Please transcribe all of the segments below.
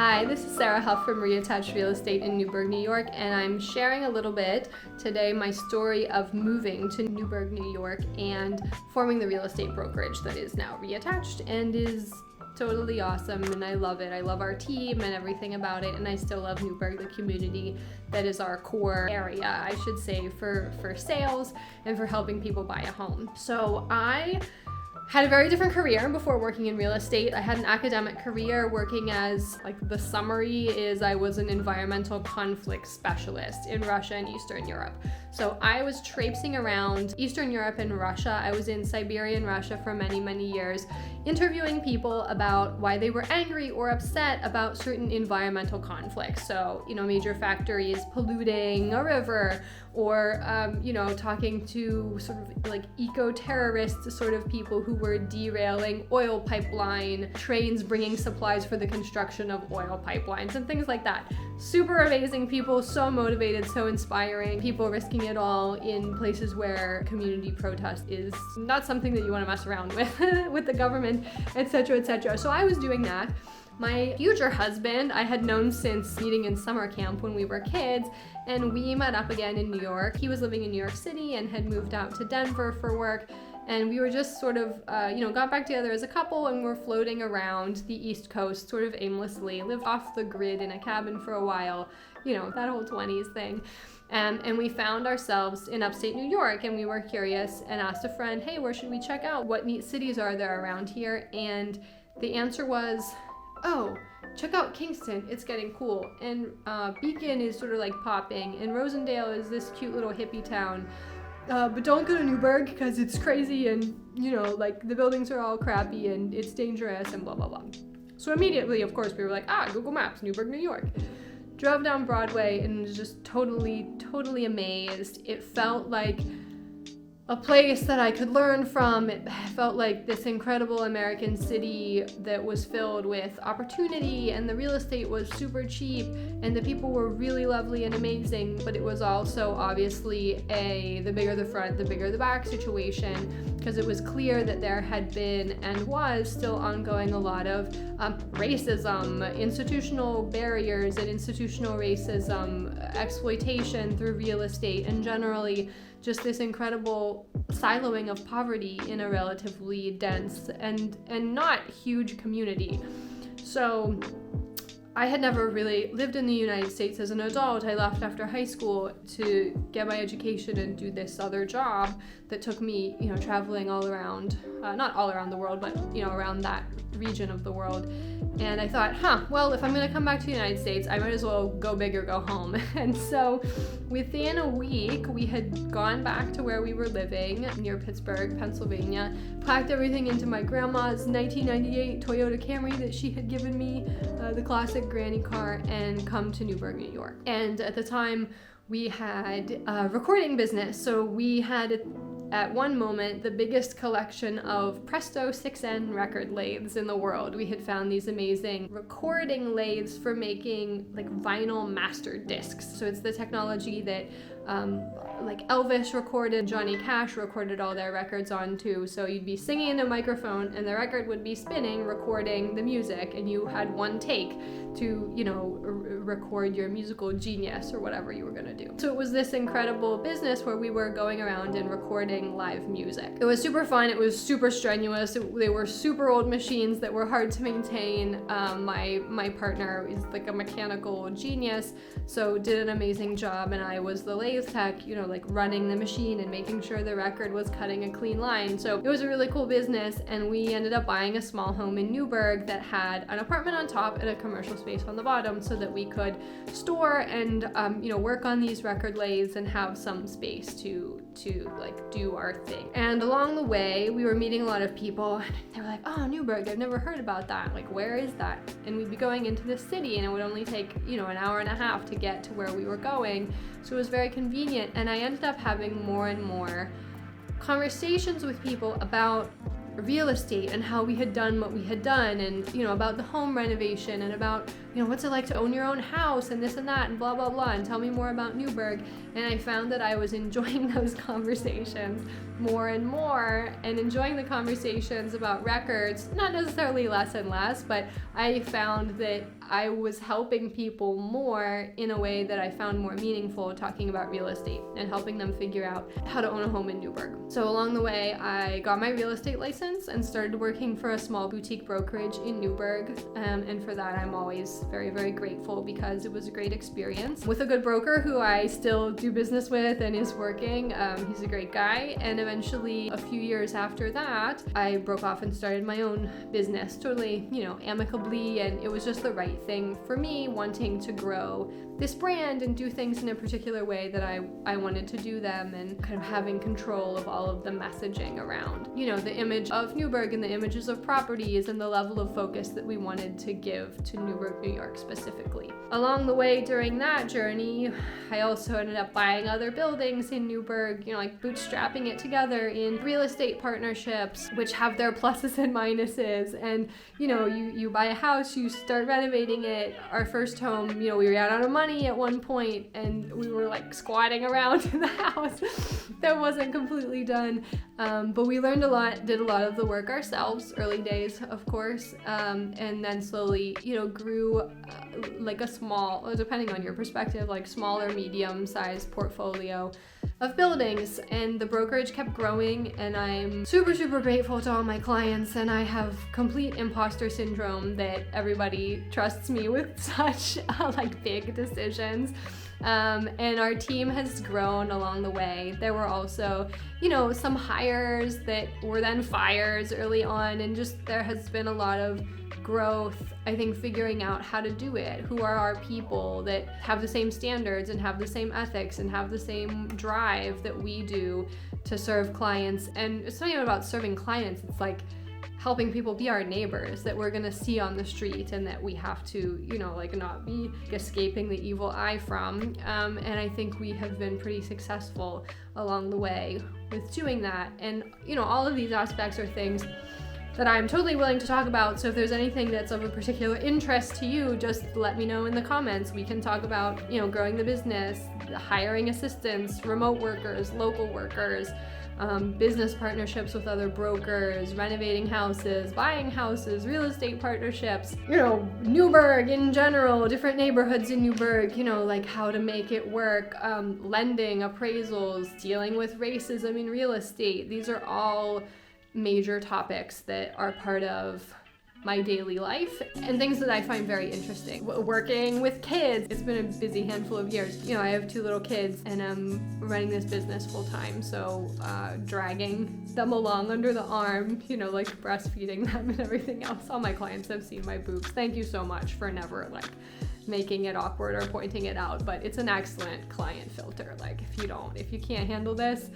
Hi, this is Sarah Huff from Reattached Real Estate in Newburgh, New York, and I'm sharing a little bit today my story of moving to Newburgh, New York and forming the real estate brokerage that is now Reattached and is totally awesome, and I love it. I love our team and everything about it, and I still love Newburgh, the community that is our core area, I should say, for sales and for helping people buy a home. So I had a very different career before working in real estate. I had an academic career working as, the summary is I was an environmental conflict specialist in Russia and Eastern Europe. So I was traipsing around Eastern Europe and Russia. I was in Siberia and Russia for many, many years, interviewing people about why they were angry or upset about certain environmental conflicts. So, major factories polluting a river, or, talking to sort of eco-terrorist sort of people who were derailing oil pipeline trains, bringing supplies for the construction of oil pipelines and things like that. Super amazing people, so motivated, so inspiring, people risking it all in places where community protest is not something that you want to mess around with, with the government, etc., etc. So I was doing that. My future husband I had known since meeting in summer camp when we were kids, and we met up again in New York. He was living in New York City and had moved out to Denver for work, and we were just sort of, got back together as a couple, and we're floating around the East Coast sort of aimlessly, lived off the grid in a cabin for a while, that whole 20s thing. And we found ourselves in upstate New York, and we were curious and asked a friend, hey, where should we check out? What neat cities are there around here? And the answer was, oh, check out Kingston, it's getting cool. And Beacon is sort of popping, and Rosendale is this cute little hippie town. But don't go to Newburgh because it's crazy, and the buildings are all crappy and it's dangerous and blah, blah, blah. So immediately, of course, we were like, Google Maps, Newburgh, New York. Drove down Broadway and was just totally, totally amazed. It felt like a place that I could learn from. It felt like this incredible American city that was filled with opportunity, and the real estate was super cheap, and the people were really lovely and amazing, but it was also obviously the bigger the front, the bigger the back situation, because it was clear that there had been and was still ongoing a lot of racism, institutional barriers and institutional racism, exploitation through real estate, and generally just this incredible siloing of poverty in a relatively dense and not huge community. So I had never really lived in the United States as an adult. I left after high school to get my education and do this other job that took me, traveling all around, not all around the world, but, around that region of the world. And I thought, well, if I'm going to come back to the United States, I might as well go big or go home. And so within a week, we had gone back to where we were living near Pittsburgh, Pennsylvania, packed everything into my grandma's 1998 Toyota Camry that she had given me, the classic granny car, and come to Newburgh, New York. And at the time, we had a recording business. So we had at one moment the biggest collection of Presto 6N record lathes in the world. We had found these amazing recording lathes for making vinyl master discs. So it's the technology that Elvis recorded, Johnny Cash recorded all their records onto. So you'd be singing in a microphone and the record would be spinning, recording the music, and you had one take to, record your musical genius or whatever you were gonna do. So it was this incredible business where we were going around and recording live music. It was super fun. It was super strenuous. They were super old machines that were hard to maintain. My partner is a mechanical genius, so did an amazing job, and I was the lathe tech, running the machine and making sure the record was cutting a clean line. So it was a really cool business, and we ended up buying a small home in Newburgh that had an apartment on top and a commercial space on the bottom, so that we could store and work on these record lathes and have some space to do our thing. And along the way, we were meeting a lot of people, and they were like, oh, Newburgh, I've never heard about that. Where is that? And we'd be going into the city, and it would only take, an hour and a half to get to where we were going. So it was very convenient, and I ended up having more and more conversations with people about real estate and how we had done what we had done, and about the home renovation, and about what's it like to own your own house, and this and that, and blah blah blah, and tell me more about Newburgh. And I found that I was enjoying those conversations more and more, and enjoying the conversations about records, not necessarily less and less, but I found that I was helping people more in a way that I found more meaningful, talking about real estate and helping them figure out how to own a home in Newburgh. So along the way, I got my real estate license and started working for a small boutique brokerage in Newburgh. And for that, I'm always very, very grateful because it was a great experience with a good broker who I still do business with and is working. He's a great guy. And eventually, a few years after that, I broke off and started my own business, totally, amicably. And it was just the right thing for me, wanting to grow this brand and do things in a particular way that I wanted to do them, and kind of having control of all of the messaging around, the image of Newburgh and the images of properties and the level of focus that we wanted to give to Newburgh, New York specifically. Along the way during that journey, I also ended up buying other buildings in Newburgh, like bootstrapping it together in real estate partnerships, which have their pluses and minuses. And, you buy a house, you start renovating it. Our first home, we ran out of money at one point and we were like squatting around in the house that wasn't completely done. But we learned a lot, did a lot of the work ourselves, early days, of course, and then slowly, grew like a small, depending on your perspective, like small or medium-sized portfolio of buildings. And the brokerage kept growing, and I'm super, super grateful to all my clients, and I have complete imposter syndrome that everybody trusts me with such big decisions. And our team has grown along the way. There were also, some hires that were then fires early on, and just there has been a lot of growth, I think, figuring out how to do it. Who are our people that have the same standards and have the same ethics and have the same drive that we do to serve clients? And it's not even about serving clients, it's like helping people be our neighbors that we're gonna see on the street and that we have to, not be escaping the evil eye from. And I think we have been pretty successful along the way with doing that. And, all of these aspects are things that I'm totally willing to talk about. So if there's anything that's of a particular interest to you, just let me know in the comments. We can talk about, growing the business, hiring assistants, remote workers, local workers, business partnerships with other brokers, renovating houses, buying houses, real estate partnerships, Newburgh in general, different neighborhoods in Newburgh, how to make it work, lending, appraisals, dealing with racism in real estate. These are all major topics that are part of my daily life and things that I find very interesting. Working with kids, it's been a busy handful of years. I have 2 little kids and I'm running this business full time, so dragging them along under the arm, breastfeeding them and everything else. All my clients have seen my boobs. Thank you so much for never making it awkward or pointing it out, but it's an excellent client filter. If you can't handle this,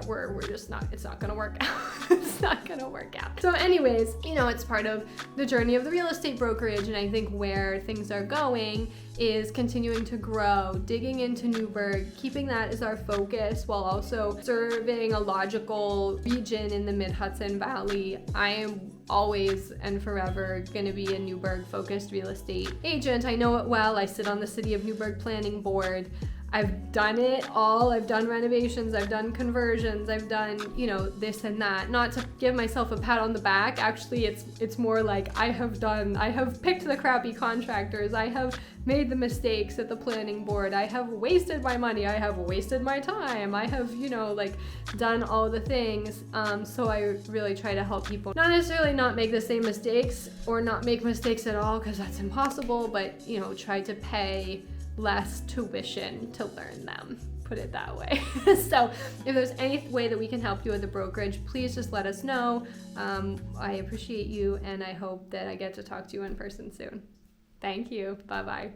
we're just not, it's not gonna work out. It's not gonna work out. So anyways, it's part of the journey of the real estate brokerage, and I think where things are going is continuing to grow, digging into Newburgh, keeping that as our focus while also serving a logical region in the Mid-Hudson Valley. I am always and forever going to be a Newburgh focused real estate agent. I know it well. I sit on the City of Newburgh Planning Board. I've done it all. I've done renovations, I've done conversions, I've done, this and that. Not to give myself a pat on the back. Actually, it's more like I have picked the crappy contractors. I have made the mistakes at the planning board. I have wasted my money. I have wasted my time. I have, done all the things. So I really try to help people not necessarily not make the same mistakes or not make mistakes at all, because that's impossible, but, try to pay less tuition to learn them, put it that way. So if there's any way that we can help you with the brokerage, please just let us know. I appreciate you, and I hope that I get to talk to you in person soon. Thank you. Bye-bye.